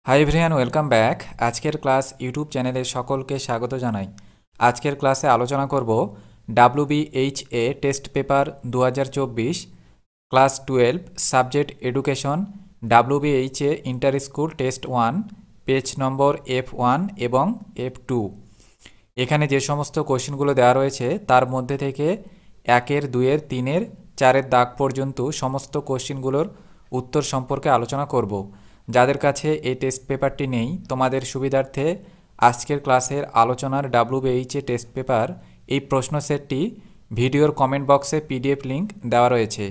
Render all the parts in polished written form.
Hi everyone, welcome back. আজকের class YouTube চ্যানেলে সকলকে স্বাগত জানাই। আজকের ক্লাসে আলোচনা করব WBHA test paper 2024 class 12 subject education WBHA inter school test 1 page নম্বর F1 এবং F2। এখানে যে সমস্ত কোশ্চেনগুলো দেওয়া রয়েছে তার মধ্যে থেকে 1-এর, 2-এর, 3-এর, 4-এর দাগ পর্যন্ত সমস্ত কোশ্চেনগুলোর উত্তর সম্পর্কে আলোচনা করব। যাদের কাছে এই টেস্ট পেপারটি নেই, তোমাদের সুবিধার্থে আজকের ক্লাসের আলোচনার WBHA টেস্ট পেপার এই প্রশ্ন সেটটি ভিডিওর কমেন্ট বক্সে PDF লিঙ্ক দেওয়া রয়েছে,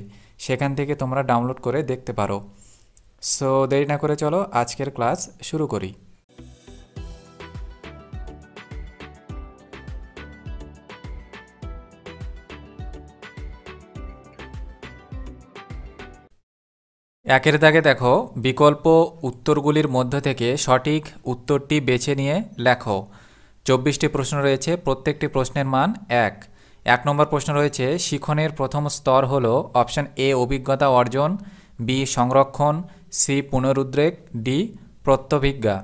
সেখান থেকে তোমরা ডাউনলোড করে দেখতে পারো। সো দেরি না করে চলো আজকের ক্লাস শুরু করি। একের দাগে দেখো, বিকল্প উত্তরগুলির মধ্য থেকে সঠিক উত্তরটি বেছে নিয়ে লেখো। 24টি প্রশ্ন রয়েছে, প্রত্যেকটি প্রশ্নের মান 1 নম্বর প্রশ্ন রয়েছে, শিখনের প্রথম স্তর হলো অপশান এ অভিজ্ঞতা অর্জন, বি সংরক্ষণ, সি পুনরুদ্রেক, ডি প্রত্যভিজ্ঞা।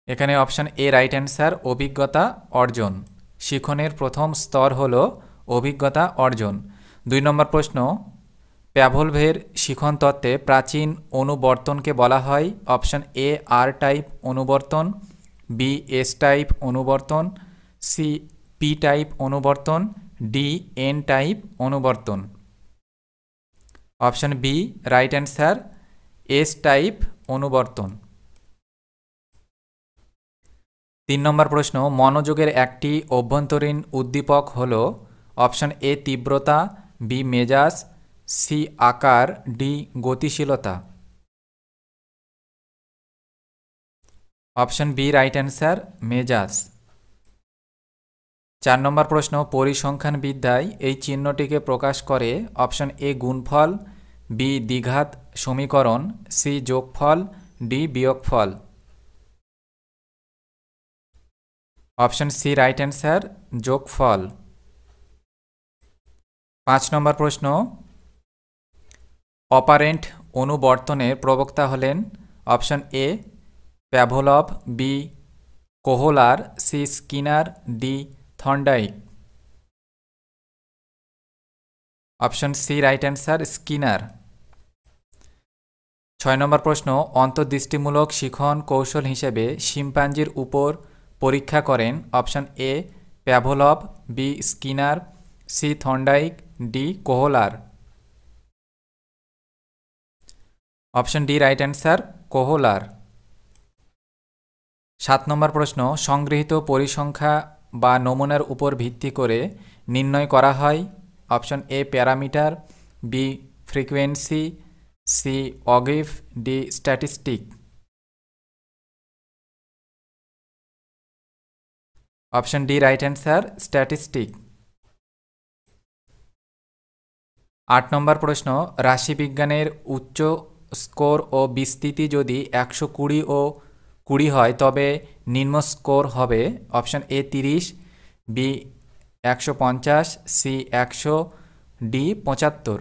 এখানে অপশান এ রাইট অ্যান্সার, অভিজ্ঞতা অর্জন। শিখনের প্রথম স্তর হলো অভিজ্ঞতা অর্জন। 2 নম্বর প্রশ্ন, প্যাভলভের শিখন তত্ত্বে প্রাচীন অনুবর্তনকে বলা হয় অপশান এ আর টাইপ অনুবর্তন, বি এস টাইপ অনুবর্তন, সি পি টাইপ অনুবর্তন, ডি এন টাইপ অনুবর্তন। Option B right answer, S type অনুবর্তন। 3 নম্বর প্রশ্ন, মনোযোগের একটি অভ্যন্তরীণ উদ্দীপক হল অপশান এ তীব্রতা, বি মেজাজ, সি আকার, ডি গতিশীলতা। অপশান বি রাইট অ্যান্সার, মেজাজ। 4 নম্বর প্রশ্ন, পরিসংখ্যান বিদ্যায় এই চিহ্নটিকে প্রকাশ করে অপশান এ গুণফল, বি দ্বিঘাত সমীকরণ, সি যোগফল, ডি বিয়োগফল। অপশান সি রাইট অ্যান্সার, যোগফল। 5 নম্বর প্রশ্ন, অপারেন্ট অনুবর্তনের প্রবক্তা হলেন option A Pavlov, B Kohler, C Skinner, D Thorndike. Option C right answer, Skinner. 6 নম্বর প্রশ্ন, অন্তর্দৃষ্টিমূলক শিখন কৌশল হিসেবে শিম্পাঞ্জির উপর পরীক্ষা করেন option A Pavlov, B Skinner, C Thorndike, D Kohler. Option D right answer, Kohler. 7 নম্বর প্রশ্ন, সংগৃহীত পরিসংখ্যা বা নমুনার উপর ভিত্তি করে নির্ণয় করা হয় option A parameter, B frequency, C ogive, D statistic. Option D right answer, statistic. 8 নম্বর প্রশ্ন, রাশিবিজ্ঞানের উচ্চ স্কোর ও বিস্তৃতি যদি 120 ও 20 হয় তবে নিম্ন স্কোর হবে option A 30, B 150, C 100, D 75।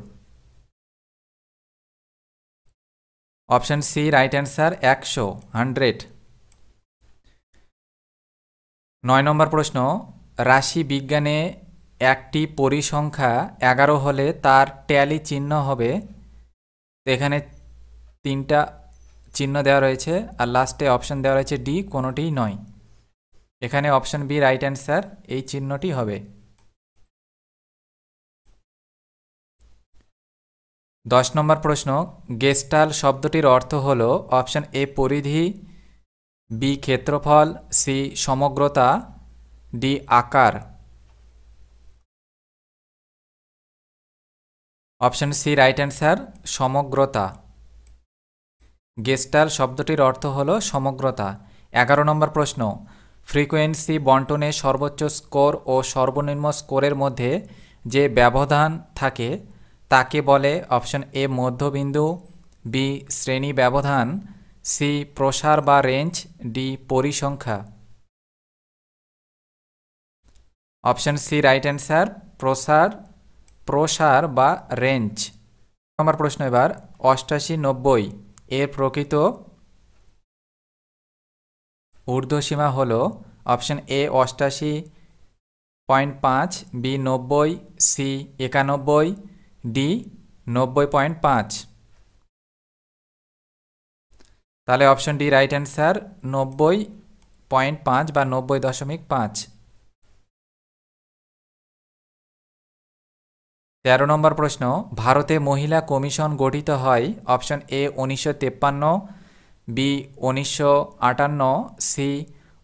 Option C right answer, 100। 9 নম্বর প্রশ্ন, রাশিবিজ্ঞানে একটি পরিসংখ্যা 11 হলে তার ট্যালি চিহ্ন হবে। এখানে 3টা চিহ্ন দেওয়া রয়েছে আর লাস্টে অপশান দেওয়া রয়েছে ডি, কোনোটিই নয়। এখানে অপশান বি রাইট অ্যান্সার, এই চিহ্নটি হবে। 10 নম্বর প্রশ্ন, গেস্টাল শব্দটির অর্থ হল অপশান এ পরিধি, বি ক্ষেত্রফল, সি সমগ্রতা, ডি আকার। অপশান সি রাইট অ্যান্সার, সমগ্রতা। গেস্টাল শব্দটির অর্থ হল সমগ্রতা। 11 নম্বর প্রশ্ন, ফ্রিকোয়েন্সি বন্টনে সর্বোচ্চ স্কোর ও সর্বনিম্ন স্কোরের মধ্যে যে ব্যবধান থাকে তাকে বলে অপশান এ মধ্যবিন্দু, বি শ্রেণী ব্যবধান, সি প্রসার বা রেঞ্জ, ডি পরিসংখ্যা। অপশান সি রাইট অ্যান্সার, প্রসার বা রেঞ্জ। নম্বর প্রশ্ন এবার, 88-90 এর প্রকৃত ঊর্ধ্বসীমা হল option A 88.5, B 90, C 91, D 90.5। তাহলে অপশন ডি রাইট অ্যান্সার 90.5 বা 90.5। 13 নম্বর প্রশ্ন, ভারতে মহিলা কমিশন গঠিত হয় option A 1953, B 1958, C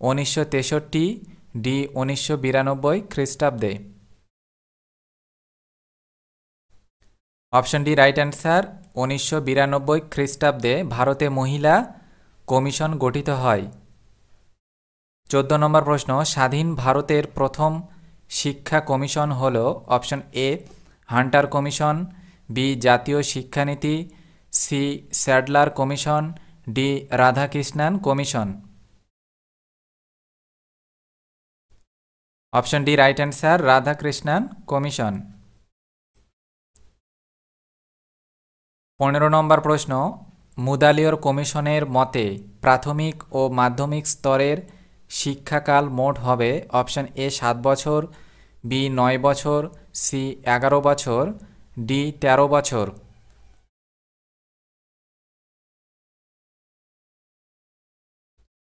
1963, D 1992 খ্রিস্টাব্দে। অপশন ডি রাইট অ্যান্সার 1992 খ্রিস্টাব্দে ভারতে মহিলা কমিশন গঠিত হয়। 14 নম্বর প্রশ্ন, স্বাধীন ভারতের প্রথম শিক্ষা কমিশন হল option A Hunter commission, B জাতীয় শিক্ষানীতি, C Sadler commission, D Radhakrishnan commission. Option D right answer Radhakrishnan commission. 15 নম্বর প্রশ্ন, মুদালিয়র কমিশনের মতে প্রাথমিক ও মাধ্যমিক স্তরের শিক্ষাকাল মোট হবে অপশন এ 7 বছর, বি 9 বছর, সি 11 বছর, ডি 13 বছর।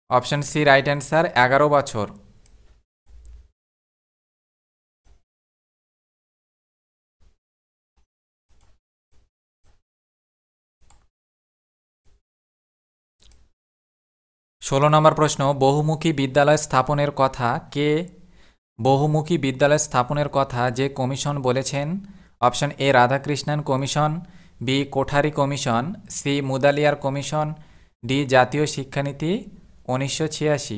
অপশন সি রাইট অ্যান্সার 11 বছর। 16 নম্বর প্রশ্ন, বহুমুখী বিদ্যালয় স্থাপনের কথা যে কমিশন বলেছেন option A Radhakrishnan commission, B Kothari commission, C Mudaliar commission, D জাতীয় শিক্ষানীতি 1986।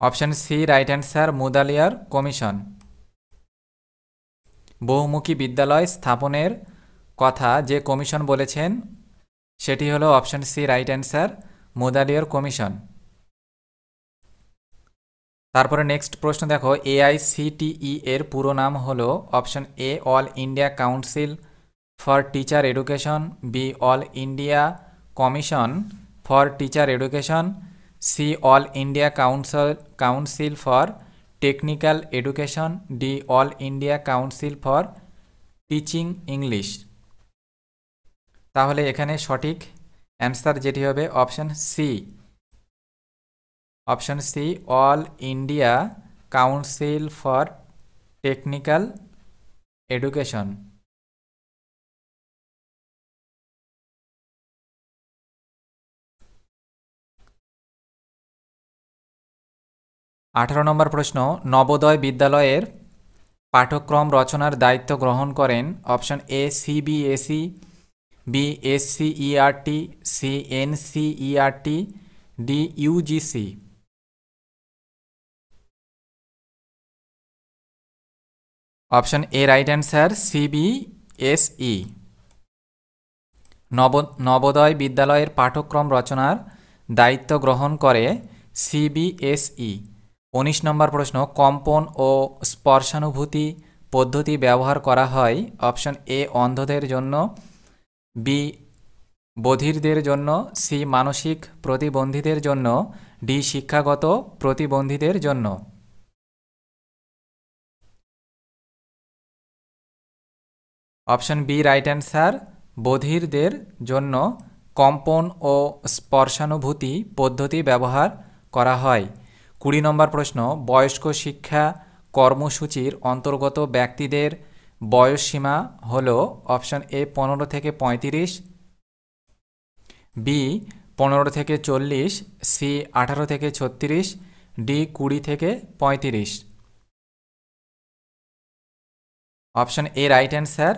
Option C right answer Mudaliar commission. বহুমুখী বিদ্যালয় স্থাপনের কথা যে কমিশন বলেছেন সেটি হলো option C right answer Mudaliar commission. তারপরে নেক্সট প্রশ্ন দেখো, এআইসিটিই এর পুরো নাম হলো option A all India council for teacher education, B all India commission for teacher education, C all India council for technical education, D all India council for teaching English. তাহলে এখানে সঠিক answer যেটি হবে option C, option C all India council for technical education. 18 number প্রশ্ন, নবোদয় বিদ্যালয়ের পাঠ্যক্রম রচনার দায়িত্ব গ্রহণ করেন option A CBSE, B SCERT, C NCERT, D UGC. Option A right answer CBSE. Navodaya বিদ্যালয়ের পাঠ্যক্রম রচনার দায়িত্ব গ্রহণ করে সিবিএসই। 19 নম্বর প্রশ্ন, কম্পন ও স্পর্শানুভূতি পদ্ধতি ব্যবহার করা হয় অপশন এ অন্ধদের জন্য, বি বধিরদের জন্য, সি মানসিক প্রতিবন্ধীদের জন্য, ডি শিক্ষাগত প্রতিবন্ধীদের জন্য। অপশন বি রাইট অ্যান্সার বধিরদের জন্য কম্পন ও স্পর্শানুভূতি পদ্ধতি ব্যবহার করা হয়। 20 নম্বর প্রশ্ন, বয়স্ক শিক্ষা কর্মসূচির অন্তর্গত ব্যক্তিদের বয়সসীমা হল অপশন এ 15 থেকে 35, বি 15 থেকে 40, সি 18 থেকে 36, ডি 20 থেকে 35। অপশন এ রাইট অ্যান্সার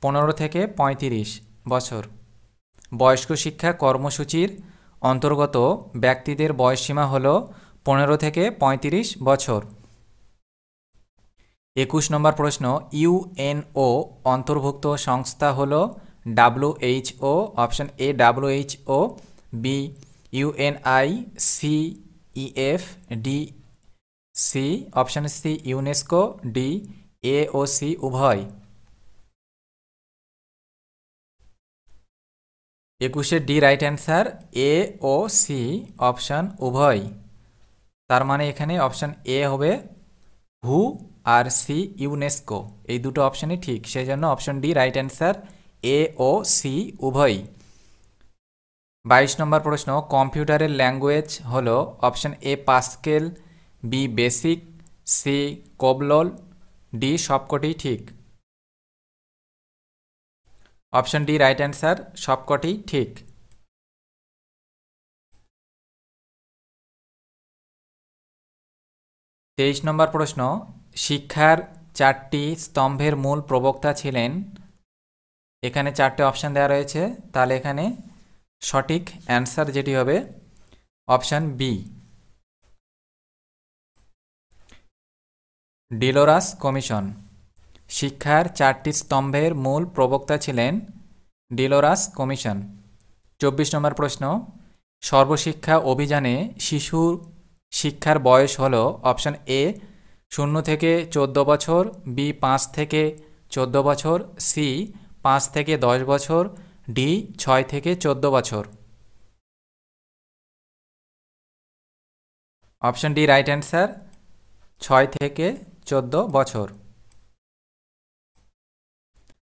15 থেকে 35 বছর। বয়স্ক শিক্ষা কর্মসূচির অন্তর্গত ব্যক্তিদের বয়সসীমা হল 15 থেকে 35 বছর। 21 নম্বর প্রশ্ন, ইউএনও অন্তর্ভুক্ত সংস্থা হল WHO, option A WHO, B UNICEF, D C option C UNESCO, D AOC উভয়। 21 ডি রাইট অ্যান্সার, এ ও সি অপশান উভয়। তার মানে এখানে অপশান এ হবে হু আর সি ইউনেস্কো, এই দুটো অপশানই ঠিক, সেই জন্য option D right answer, A ও সি উভয়ই। 22 নম্বর প্রশ্ন, কম্পিউটারের ল্যাঙ্গুয়েজ হলো option A Pascal, B BASIC, C COBOL, D সবকটি ঠিক। অপশান ডি রাইট অ্যান্সার, সবকটি ঠিক। 23 নম্বর প্রশ্ন, শিক্ষার 4টি স্তম্ভের মূল প্রবক্তা ছিলেন। এখানে 4টে অপশান দেওয়া রয়েছে, তাহলে এখানে সঠিক অ্যান্সার যেটি হবে অপশান বি, ডিলোরাস কমিশন। শিক্ষার 4টি স্তম্ভের মূল প্রবক্তা ছিলেন ডিলোরাস কমিশন। 24 নম্বর প্রশ্ন, সর্বশিক্ষা অভিযানে শিশুর শিক্ষার বয়স হলো অপশান এ 0 থেকে 14 বছর, বি 5 থেকে 14 বছর, সি 5 থেকে 10 বছর, ডি 6 থেকে 14 বছর। অপশান ডি রাইট অ্যান্সার, 6 থেকে 14 বছর।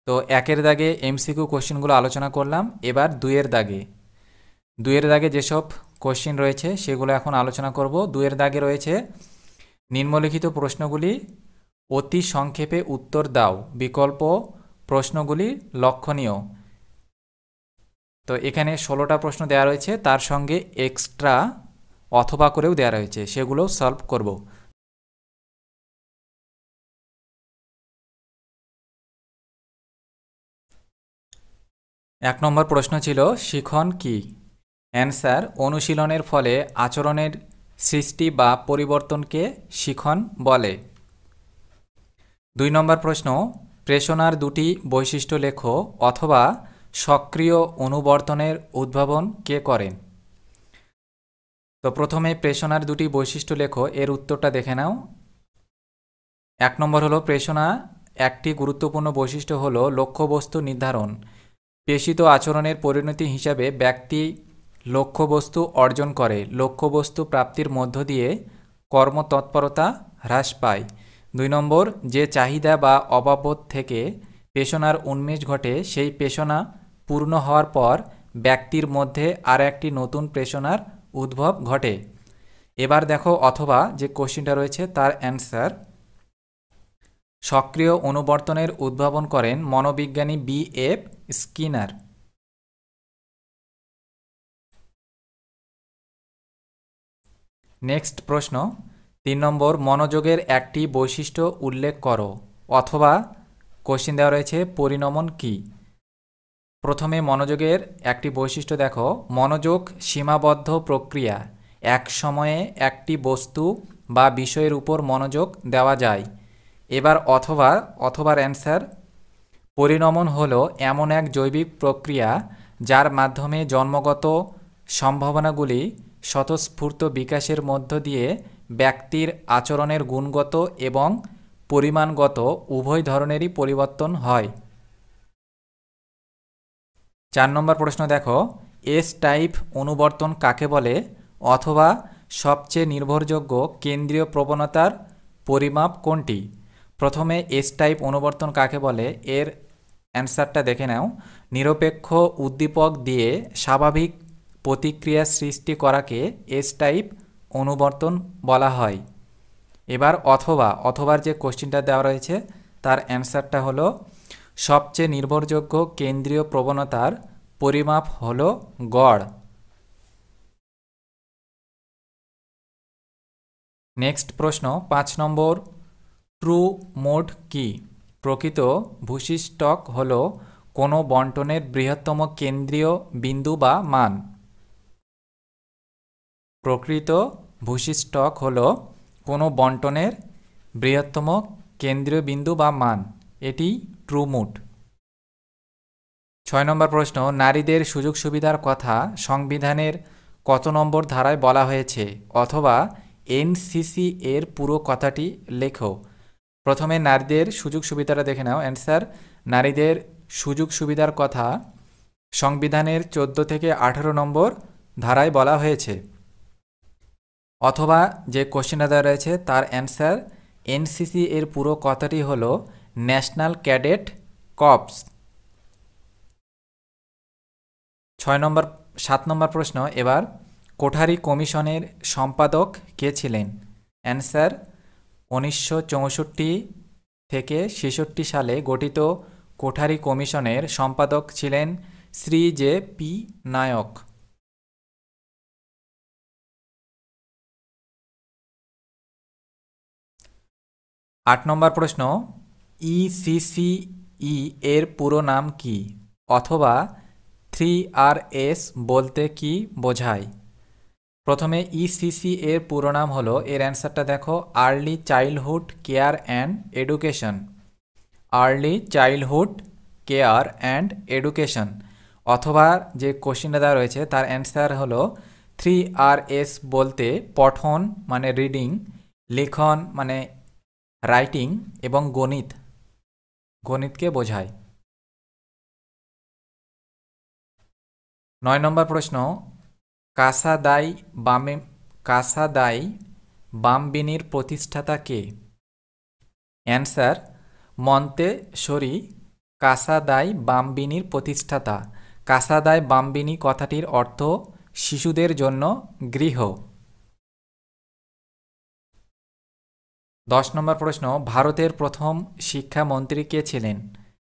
তো 1-এর দাগে এমসিকিউ কোশ্চেনগুলো আলোচনা করলাম, এবার 2-এর দাগে। 2-এর দাগে যেসব কোশ্চেন রয়েছে সেগুলো এখন আলোচনা করব। 2-এর দাগে রয়েছে নিম্নলিখিত প্রশ্নগুলি অতি সংক্ষেপে উত্তর দাও, বিকল্প প্রশ্নগুলি লক্ষণীয়। তো এখানে 16টা প্রশ্ন দেওয়া রয়েছে, তার সঙ্গে এক্সট্রা অথবা করেও দেওয়া রয়েছে, সেগুলো সলভ করব। 1 নম্বর প্রশ্ন ছিল শিখন কি? অ্যান্সার, অনুশীলনের ফলে আচরণের সৃষ্টি বা পরিবর্তনকে শিখন বলে। 2 নম্বর প্রশ্ন, প্রেষণার 2টি বৈশিষ্ট্য লেখো অথবা সক্রিয় অনুবর্তনের উদ্ভাবন কে করেন। তো প্রথমে প্রেষণার 2টি বৈশিষ্ট্য লেখো, এর উত্তরটা দেখে নাও। 1 নম্বর হলো প্রেষণা একটি গুরুত্বপূর্ণ বৈশিষ্ট্য হলো লক্ষ্যবস্তু নির্ধারণ। প্রেষিত আচরণের পরিণতি হিসাবে ব্যক্তি লক্ষ্যবস্তু অর্জন করে, লক্ষ্যবস্তু প্রাপ্তির মধ্য দিয়ে কর্মতৎপরতা হ্রাস পায়। 2 নম্বর, যে চাহিদা বা অভাববোধ থেকে প্রেষণার উন্মেষ ঘটে, সেই প্রেষণা পূর্ণ হওয়ার পর ব্যক্তির মধ্যে আর একটি নতুন প্রেষণার উদ্ভব ঘটে। এবার দেখো অথবা যে কোশ্চেনটা রয়েছে তার অ্যান্সার, সক্রিয় অনুবর্তনের উদ্ভাবন করেন মনোবিজ্ঞানী বি.এফ. স্কিনার। নেক্সট প্রশ্ন 3 নম্বর, মনোযোগের একটি বৈশিষ্ট্য উল্লেখ করো অথবা কোশ্চেন দেওয়া রয়েছে পরিণমন কি। প্রথমে মনোযোগের একটি বৈশিষ্ট্য দেখো, মনোযোগ সীমাবদ্ধ প্রক্রিয়া, এক সময়ে একটি বস্তু বা বিষয়ের উপর মনোযোগ দেওয়া যায়। এবার অথবার অ্যান্সার, পরিণমন হলো এমন এক জৈবিক প্রক্রিয়া যার মাধ্যমে জন্মগত সম্ভাবনাগুলি স্বতঃস্ফূর্ত বিকাশের মধ্য দিয়ে ব্যক্তির আচরণের গুণগত এবং পরিমাণগত উভয় ধরনেরই পরিবর্তন হয়। 4 নম্বর প্রশ্ন দেখো, এস টাইপ অনুবর্তন কাকে বলে অথবা সবচেয়ে নির্ভরযোগ্য কেন্দ্রীয় প্রবণতার পরিমাপ কোনটি। প্রথমে এস টাইপ অনুবর্তন কাকে বলে, এর অ্যান্সারটা দেখে নাও। নিরপেক্ষ উদ্দীপক দিয়ে স্বাভাবিক প্রতিক্রিয়া সৃষ্টি করাকে এস টাইপ অনুবর্তন বলা হয়। এবার অথবার যে কোশ্চেনটা দেওয়া রয়েছে তার অ্যান্সারটা হলো সবচেয়ে নির্ভরযোগ্য কেন্দ্রীয় প্রবণতার পরিমাপ হলো গড়। নেক্সট প্রশ্ন 5 নম্বর, ট্রু মোড কি। প্রকৃত ভূশিষ্টক হল কোনো বণ্টনের বৃহত্তম কেন্দ্রীয় বিন্দু বা মান। প্রকৃত ভূশিষ্টক হল কোনো বণ্টনের বৃহত্তম কেন্দ্রীয় বিন্দু বা মান, এটি ট্রু মোড। 6 নম্বর প্রশ্ন, নারীদের সুযোগ সুবিধার কথা সংবিধানের কত নম্বর ধারায় বলা হয়েছে অথবা এনসিসি এর পুরো কথাটি লেখো। প্রথমে নারীদের সুযোগ সুবিধাটা দেখে নাও। অ্যান্সার, নারীদের সুযোগ সুবিধার কথা সংবিধানের 14 থেকে 18 নম্বর ধারায় বলা হয়েছে। অথবা যে কোশ্চেনটা দেওয়া রয়েছে তার অ্যান্সার এনসিসি এর পুরো কথাটি হলো ন্যাশনাল ক্যাডেট কর্পস। 7 নম্বর প্রশ্ন এবার, কোঠারি কমিশনের সম্পাদক কে ছিলেন? অ্যান্সার 1964 থেকে 66 সালে গঠিত কোঠারি কমিশনের সম্পাদক ছিলেন শ্রী জে পি নায়ক। 8 নম্বর প্রশ্ন, ইসিসিই এর পুরো নাম কি? অথবা 3RS বলতে কি বোঝায়? প্রথমে ইসিসি এর পুরো নাম হলো, এর অ্যান্সারটা দেখো, early childhood care and education. Early childhood care and education. অথবা যে কোশ্চেনটা দেওয়া রয়েছে তার অ্যান্সার হলো 3RS বলতে পঠন মানে রিডিং, লিখন মানে রাইটিং এবং গণিতকে বোঝায়। 9 নম্বর প্রশ্ন, কাসাদাই বাম্বিনির প্রতিষ্ঠাতা কে? অ্যান্সার মন্তেসরি কাসাদাই বাম্বিনির প্রতিষ্ঠাতা। কাসাদাই বাম্বিনি কথাটির অর্থ শিশুদের জন্য গৃহ। 10 নম্বর প্রশ্ন, ভারতের প্রথম শিক্ষামন্ত্রী কে ছিলেন?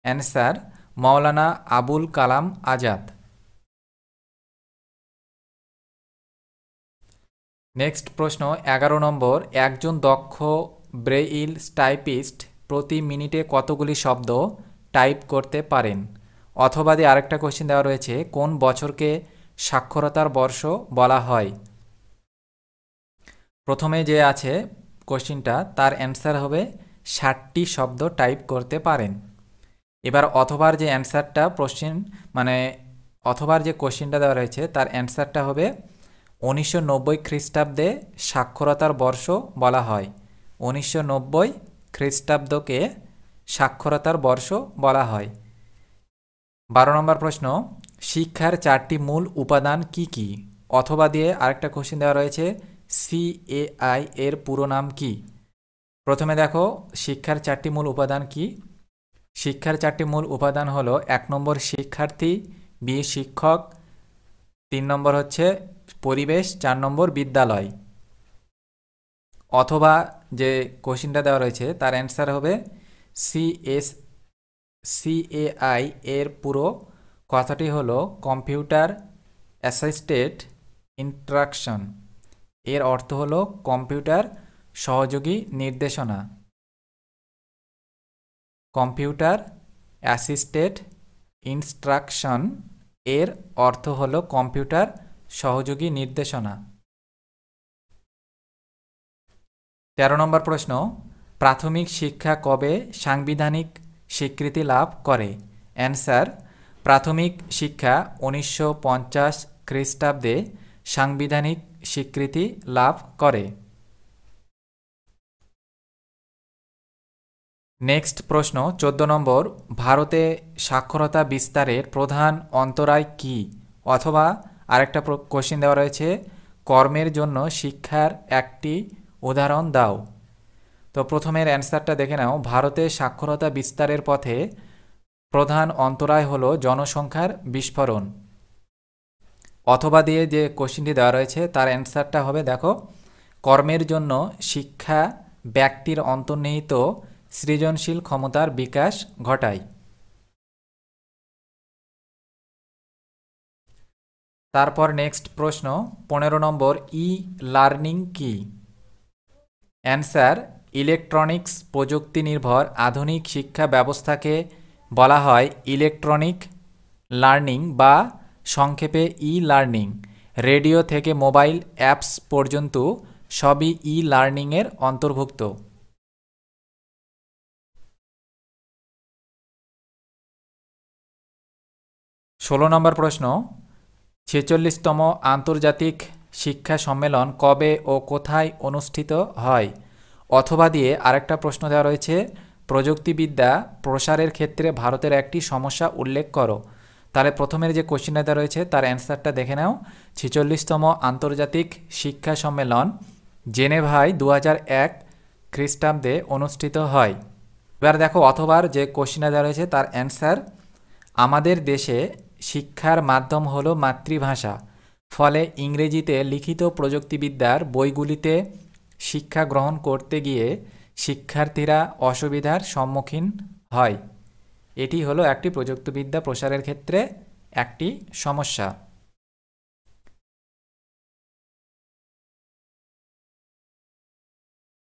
অ্যান্সার মাওলানা আবুল কালাম আজাদ। নেক্সট প্রশ্ন 11 নম্বর, একজন দক্ষ ব্রেইল টাইপিস্ট প্রতি মিনিটে কতগুলি শব্দ টাইপ করতে পারেন? অথবা দিয়ে আরেকটা কোশ্চেন দেওয়া রয়েছে, কোন বছরকে সাক্ষরতার বর্ষ বলা হয়? প্রথমে যে আছে কোশ্চেনটা তার অ্যান্সার হবে 60টি শব্দ টাইপ করতে পারেন। এবার অথবার যে অ্যান্সারটা অথবার যে কোশ্চেনটা দেওয়া রয়েছে তার অ্যান্সারটা হবে 1990 খ্রিস্টাব্দে সাক্ষরতার বর্ষ বলা হয়। 1990 খ্রিস্টাব্দকে সাক্ষরতার বর্ষ বলা হয়। 12 নম্বর প্রশ্ন, শিক্ষার 4টি মূল উপাদান কি কি? অথবা দিয়ে আরেকটা কোশ্চেন দেওয়া রয়েছে, CAI এর পুরো নাম কি? প্রথমে দেখো শিক্ষার 4টি মূল উপাদান কি। শিক্ষার 4টি মূল উপাদান হলো, 1 নম্বর শিক্ষার্থী, 2 শিক্ষক, 3 নম্বর হচ্ছে পরিবেশ, 4 নম্বর বিদ্যালয়। অথবা যে কোশ্চেনটা দেওয়া রয়েছে তার অ্যান্সার হবে CAI এর পুরো কথাটি হলো কম্পিউটার অ্যাসিস্টেড ইনস্ট্রাকশন। এর অর্থ হলো কম্পিউটার সহযোগী নির্দেশনা। কম্পিউটার অ্যাসিস্টেড ইনস্ট্রাকশন এর অর্থ হলো কম্পিউটার সহযোগী নির্দেশনা। 13 নম্বর প্রশ্ন, প্রাথমিক শিক্ষা কবে সাংবিধানিক স্বীকৃতি লাভ করে? অ্যান্সার প্রাথমিক শিক্ষা 1950 খ্রিস্টাব্দে সাংবিধানিক স্বীকৃতি লাভ করে। নেক্সট প্রশ্ন 14 নম্বর, ভারতে সাক্ষরতা বিস্তারের প্রধান অন্তরায় কি? অথবা আরেকটা কোশ্চেন দেওয়া রয়েছে, কর্মের জন্য শিক্ষার একটি উদাহরণ দাও। তো প্রথমের অ্যান্সারটা দেখে নাও, ভারতে সাক্ষরতা বিস্তারের পথে প্রধান অন্তরায় হলো জনসংখ্যার বিস্ফোরণ। অথবা দিয়ে যে কোশ্চেনটি দেওয়া রয়েছে তার অ্যান্সারটা হবে, দেখো, কর্মের জন্য শিক্ষা ব্যক্তির অন্তর্নিহিত সৃজনশীল ক্ষমতার বিকাশ ঘটায়। তারপর নেক্সট প্রশ্ন 15 নম্বর, লার্নিং কি? অ্যান্সার ইলেকট্রনিক্স প্রযুক্তি নির্ভর আধুনিক শিক্ষা ব্যবস্থাকে বলা হয় ইলেকট্রনিক লার্নিং বা সংক্ষেপে লার্নিং। রেডিও থেকে মোবাইল অ্যাপস পর্যন্ত সবই লার্নিংয়ের অন্তর্ভুক্ত। 16 নম্বর প্রশ্ন, 46তম আন্তর্জাতিক শিক্ষা সম্মেলন কবে ও কোথায় অনুষ্ঠিত হয়? অথবা দিয়ে আরেকটা প্রশ্ন দেওয়া রয়েছে, প্রযুক্তিবিদ্যা প্রসারের ক্ষেত্রে ভারতের একটি সমস্যা উল্লেখ করো। তাহলে প্রথমের যে কোশ্চেনটা রয়েছে তার অ্যান্সারটা দেখে নাও। 46তম আন্তর্জাতিক শিক্ষা সম্মেলন জেনেভায় 2001 খ্রিস্টাব্দে অনুষ্ঠিত হয়। এবার দেখো অথবার যে কোশ্চেনটা রয়েছে তার অ্যান্সার, আমাদের দেশে শিক্ষার মাধ্যম হলো মাতৃভাষা, ফলে ইংরেজিতে লিখিত প্রযুক্তিবিদ্যার বইগুলিতে শিক্ষা গ্রহণ করতে গিয়ে শিক্ষার্থীরা অসুবিধার সম্মুখীন হয়। এটি হলো একটি প্রযুক্তিবিদ্যা প্রসারের ক্ষেত্রে একটি সমস্যা।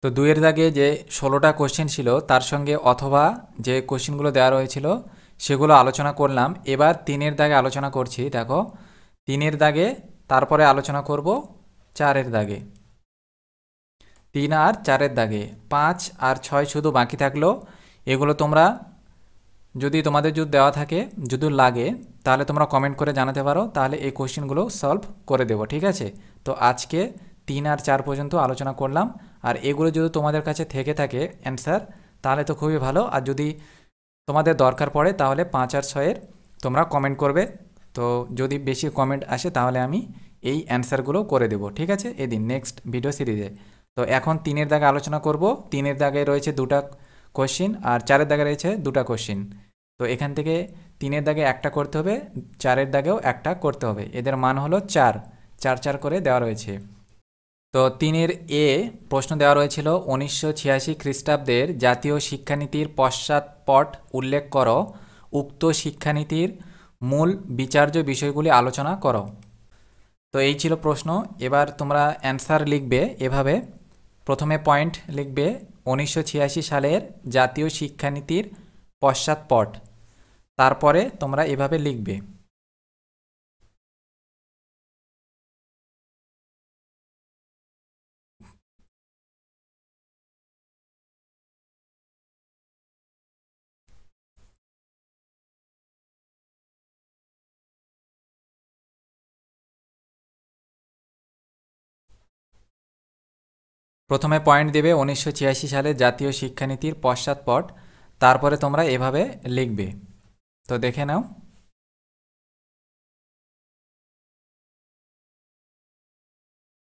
তো দুইয়ের দাগে যে 16টা কোশ্চেন ছিল তার সঙ্গে অথবা যে কোশ্চেনগুলো দেওয়া রয়েছিল সেগুলো আলোচনা করলাম। এবার 3-এর দাগে আলোচনা করছি। দেখো 3-এর দাগে, তারপরে আলোচনা করব 4-এর দাগে। 3 আর 4-এর দাগে 5 আর 6 শুধু বাকি থাকলো। এগুলো তোমরা যদি তোমাদের যদি দেওয়া থাকে, যদি লাগে, তাহলে তোমরা কমেন্ট করে জানাতে পারো, তাহলে এই কোশ্চেনগুলো সলভ করে দেবো, ঠিক আছে? তো আজকে 3 আর 4 পর্যন্ত আলোচনা করলাম। আর এগুলো যদি তোমাদের কাছে থেকে থাকে অ্যান্সার, তাহলে তো খুবই ভালো। আর যদি তোমাদের দরকার পড়ে তাহলে 5 আর 6-এর তোমরা কমেন্ট করবে। তো যদি বেশি কমেন্ট আসে তাহলে আমি এই অ্যান্সারগুলো করে দেবো, ঠিক আছে, এদিন নেক্সট ভিডিও সিরিজে। তো এখন 3-এর দাগে আলোচনা করব। 3-এর দাগে রয়েছে 2টা কোশ্চিন আর 4-এর দাগে রয়েছে 2টা কোশ্চিন। তো এখান থেকে 3-এর দাগে একটা করতে হবে, 4-এর দাগেও একটা করতে হবে। এদের মান হলো 4, 4 4 করে দেওয়া রয়েছে। তো 3-এর এ প্রশ্ন দেওয়া রয়েছিল 1986 খ্রিস্টাব্দের জাতীয় শিক্ষানীতির পশ্চাৎপট উল্লেখ করো, উক্ত শিক্ষানীতির মূল বিচার্য বিষয়গুলি আলোচনা করো। তো এই ছিল প্রশ্ন। এবার তোমরা অ্যান্সার লিখবে এভাবে। প্রথমে পয়েন্ট লিখবে 1986 সালের জাতীয় শিক্ষানীতির পশ্চাৎপট, তারপরে তোমরা এভাবে লিখবে। প্রথমে পয়েন্ট দেবে 1986 সালের জাতীয় শিক্ষানীতির পশ্চাৎপট, তারপরে তোমরা এভাবে লিখবে। তো দেখে নাও।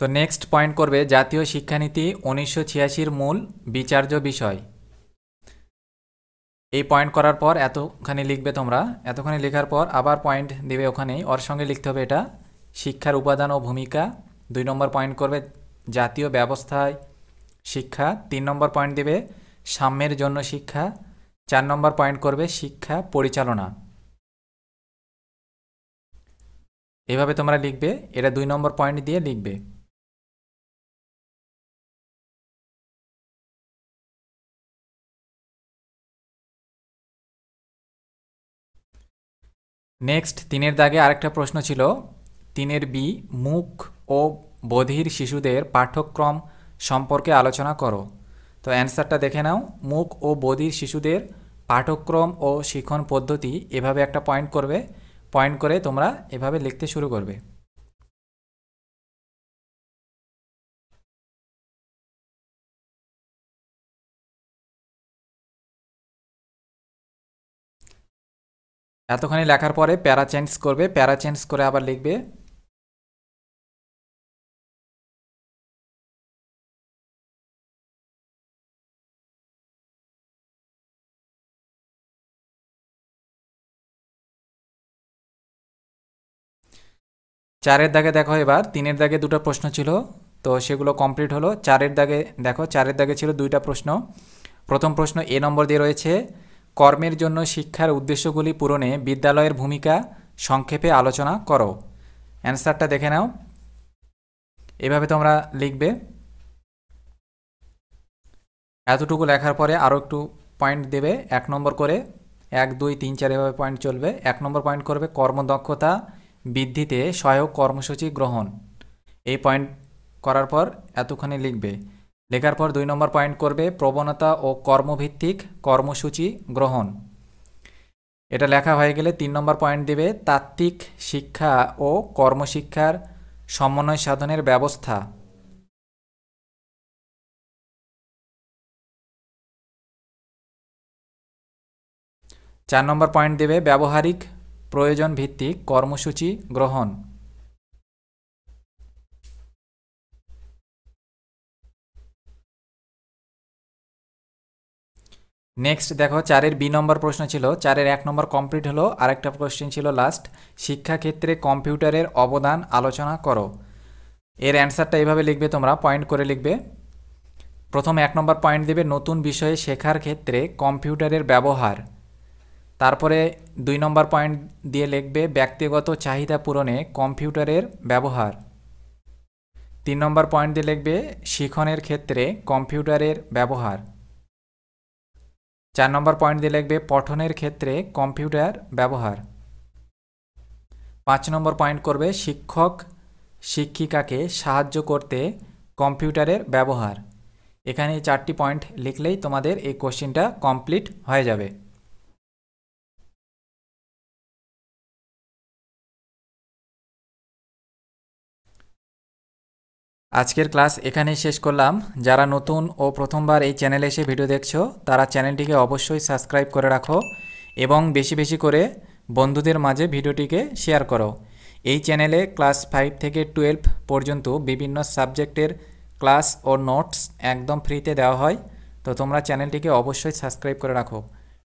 তো নেক্সট পয়েন্ট করবে জাতীয় শিক্ষানীতি 1986-র মূল বিচার্য বিষয়। এই পয়েন্ট করার পর এতখানি লিখবে তোমরা। এতখানি লেখার পর আবার পয়েন্ট দেবে ওখানেই, ওর সঙ্গে লিখতে হবে এটা শিক্ষার উপাদান ও ভূমিকা। 2 নম্বর পয়েন্ট করবে জাতীয় ব্যবস্থায় শিক্ষা। 3 নম্বর পয়েন্ট দেবে সাম্যের জন্য শিক্ষা। 4 নম্বর পয়েন্ট করবে শিক্ষা পরিচালনা। এভাবে তোমরা লিখবে, এটা 2 নম্বর পয়েন্ট দিয়ে লিখবে। নেক্সট 3-এর দাগে আরেকটা প্রশ্ন ছিল 3-এর বি, মূক ও বধির শিশুদের পাঠ্যক্রম সম্পর্কে আলোচনা করো। তো অ্যান্সারটা দেখে নাও। মূক ও বধির শিশুদের পাঠ্যক্রম ও শিক্ষণ পদ্ধতি, এভাবে একটা পয়েন্ট করবে। পয়েন্ট করে তোমরা এভাবে লিখতে শুরু করবে। এতখানি লেখার পরে প্যারা চেঞ্জ করবে, প্যারা চেঞ্জ করে আবার লিখবে। চারের দাগে দেখো, এবার 3-এর দাগে 2টা প্রশ্ন ছিল, তো সেগুলো কমপ্লিট হলো। 4-এর দাগে দেখো, 4-এর দাগে ছিল 2টা প্রশ্ন। প্রথম প্রশ্ন এ নম্বর দিয়ে রয়েছে কর্মের জন্য শিক্ষার উদ্দেশ্যগুলি পূরণে বিদ্যালয়ের ভূমিকা সংক্ষেপে আলোচনা করো। অ্যান্সারটা দেখে নাও। এভাবে তোমরা লিখবে। এতটুকু লেখার পরে আরও একটু পয়েন্ট দেবে 1 নম্বর করে, 1 2 3 4 এভাবে পয়েন্ট চলবে। 1 নম্বর পয়েন্ট করবে কর্মদক্ষতা বৃদ্ধিতে সহায়ক কর্মসূচি গ্রহণ। এই পয়েন্ট করার পর এতখানি লিখবে। লেখার পর 2 নম্বর পয়েন্ট করবে প্রবণতা ও কর্মভিত্তিক কর্মসূচি গ্রহণ। এটা লেখা হয়ে গেলে 3 নম্বর পয়েন্ট দেবে তাত্ত্বিক শিক্ষা ও কর্মশিক্ষার সমন্বয় সাধনের ব্যবস্থা। 4 নম্বর পয়েন্ট দেবে ব্যবহারিক প্রয়োজন ভিত্তিক কর্মসূচি গ্রহণ। নেক্সট দেখো 4-এর বি নম্বর প্রশ্ন ছিল, 4-এর 1 নম্বর কমপ্লিট হলো, আরেকটা কোশ্চেন ছিল লাস্ট, শিক্ষাক্ষেত্রে কম্পিউটারের অবদান আলোচনা করো। এর অ্যান্সারটা এইভাবে লিখবে, তোমরা পয়েন্ট করে লিখবে। প্রথম 1 নম্বর পয়েন্ট দেবে নতুন বিষয়ে শেখার ক্ষেত্রে কম্পিউটারের ব্যবহার। তারপরে 2 নম্বর পয়েন্ট দিয়ে লিখবে ব্যক্তিগত চাহিদা পূরণে কম্পিউটারের ব্যবহার। 3 নম্বর পয়েন্ট দিয়ে লিখবে শিখনের ক্ষেত্রে কম্পিউটারের ব্যবহার। 4 নম্বর পয়েন্ট দিয়ে লিখবে পঠনের ক্ষেত্রে কম্পিউটার ব্যবহার। 5 নম্বর পয়েন্ট করবে শিক্ষক শিক্ষিকাকে সাহায্য করতে কম্পিউটারের ব্যবহার। এখানে 4টি পয়েন্ট লিখলেই তোমাদের এই কোশ্চেনটা কমপ্লিট হয়ে যাবে। আজকের ক্লাস এখানেই শেষ করলাম। যারা নতুন ও প্রথমবার এই চ্যানেলে এসে ভিডিও দেখছো তারা চ্যানেলটিকে অবশ্যই সাবস্ক্রাইব করে রাখো এবং বেশি বেশি করে বন্ধুদের মাঝে ভিডিওটিকে শেয়ার করো। এই চ্যানেলে ক্লাস 5 থেকে 12 পর্যন্ত বিভিন্ন সাবজেক্টের ক্লাস ও নোটস একদম ফ্রিতে দেওয়া হয়, তো তোমরা চ্যানেলটিকে অবশ্যই সাবস্ক্রাইব করে রাখো।